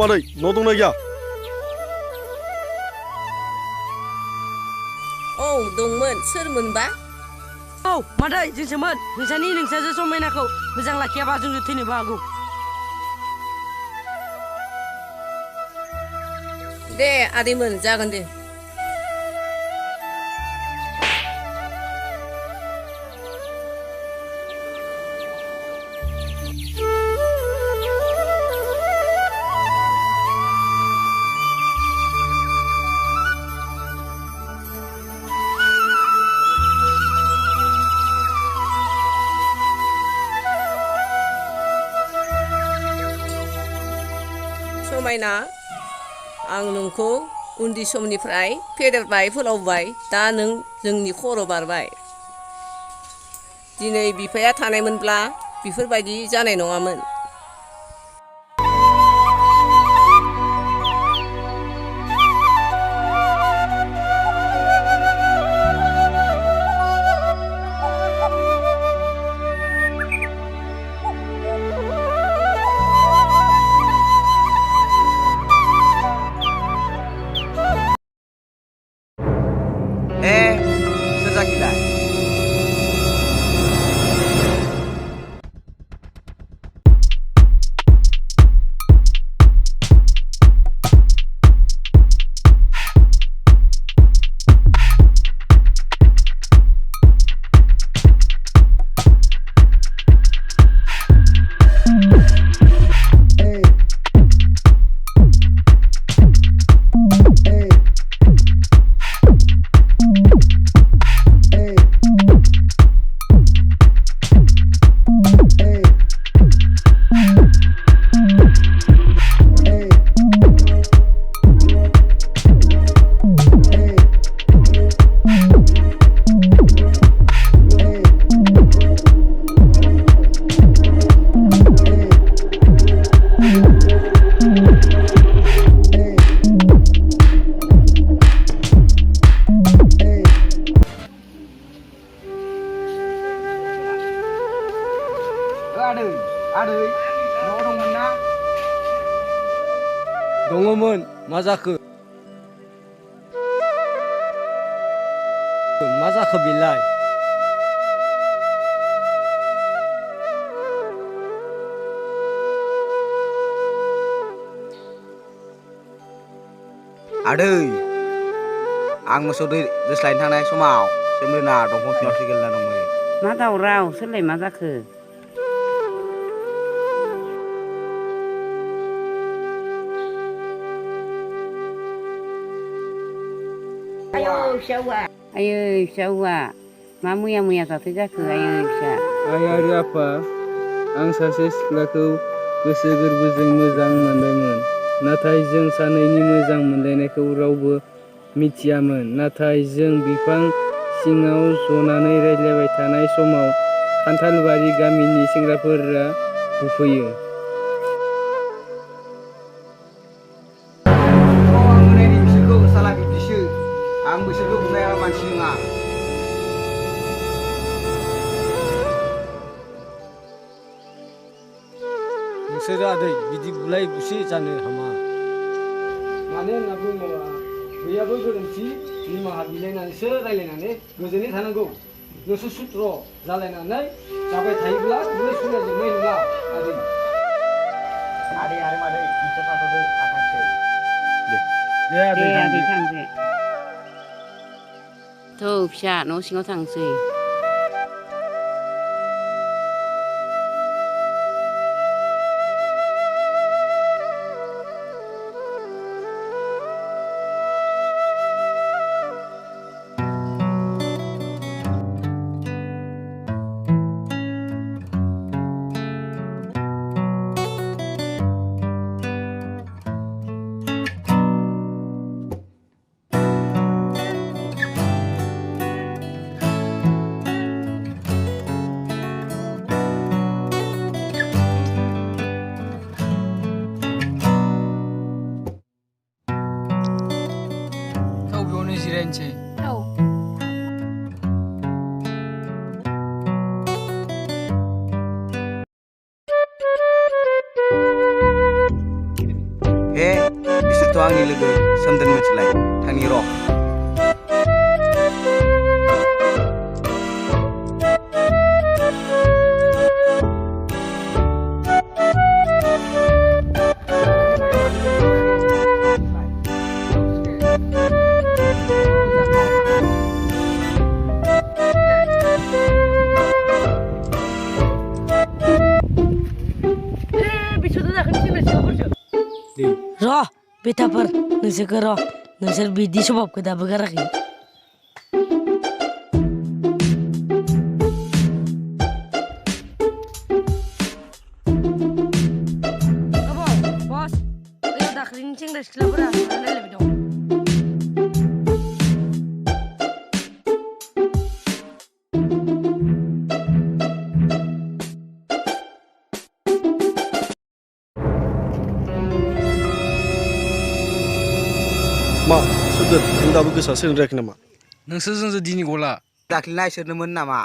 मादै न' दंना गैया? औ दंमोन सोरमोनबा? औ मादै जोंसोमोन नोंसानि नोंसाजो समायनाखौ मोजां लाखियाबा जोंजों थैनोबो हागौ। दे आदैमोन जागोन दे। समायना आं नोंखौ उन्दै समनिफ्राय फेदेरबाय फोलावबाय दा नों जोंनि खर' बारबाय। दिनै बिफाया थानायमोनब्ला बेफोरबायदि जानाय नङामोन। दङमोन मा जाखो? मा जाखो बेलाय? आदै आं मोसौ दोस्लायनो थांनाय समाव सोमदोना दंफां सिङावसो गेलेना दंमोन। मा दावराव सोरलाय मा जाखो? आयै फिसा हौवा मा मैया जाथाय जाखो आयै फिसा? आइ आरो आफा आं सासे सिख्लाखौ गोसो गोरबोजों मोजां मोनबायमोन। नाथाय जों सानैनि मोजां मोनलायनायखौ रावबो मिथियामोन। नाथाय जों बिफां सिङाव जनानै रायज्लायबाय थानाय समाव खान्थालबारि गामिनि सेंग्राफोरा होफैयो। आं बिसोरखौ बुंनाया मानसि नङा। नोंसोरो आदै बिदि बुलाय बुसि जानो हामा। मानो होनना बुङोब्ला बयहाबो गोरोन्थि निमाहा बिलायनानैसो रायलायनानै गोजोनै थानांगौ। नोंसोर सुत्र जालायनानै जाबाय थायोब्ला बे सोलिजोबनाय नङा आदै। आदै आरो मादै नोंसोर थाथ'दो आं थांसै। दे आदै थांदो। थौ फिसा न' सिङाव थांसै। जिरायनोसै। बेथ' आंनि लोगो सोमदोन मोनथिलाय थांनि र' र' बेटाफोर नोंसोरखौ र' नोंसोर बिदि स्वभाबखौ दाबो गाराखै बस बैयाव दाख्लैनि सेंग्रा सिख्लाफोरा रायलायबाय दं मा सुदोर नों दाबो गोसोआ सोलों रोङाखै नामा नोंसोरजोंसो दिनै गला दाख्लैना इसोरनोमोन नामा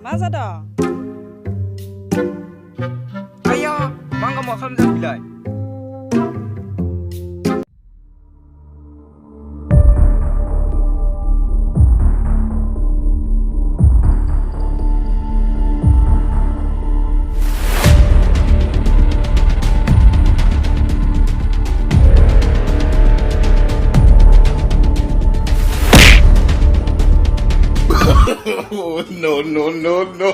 मा जादों आया मा खालामदों बिलाय Oh, no, no, no, no.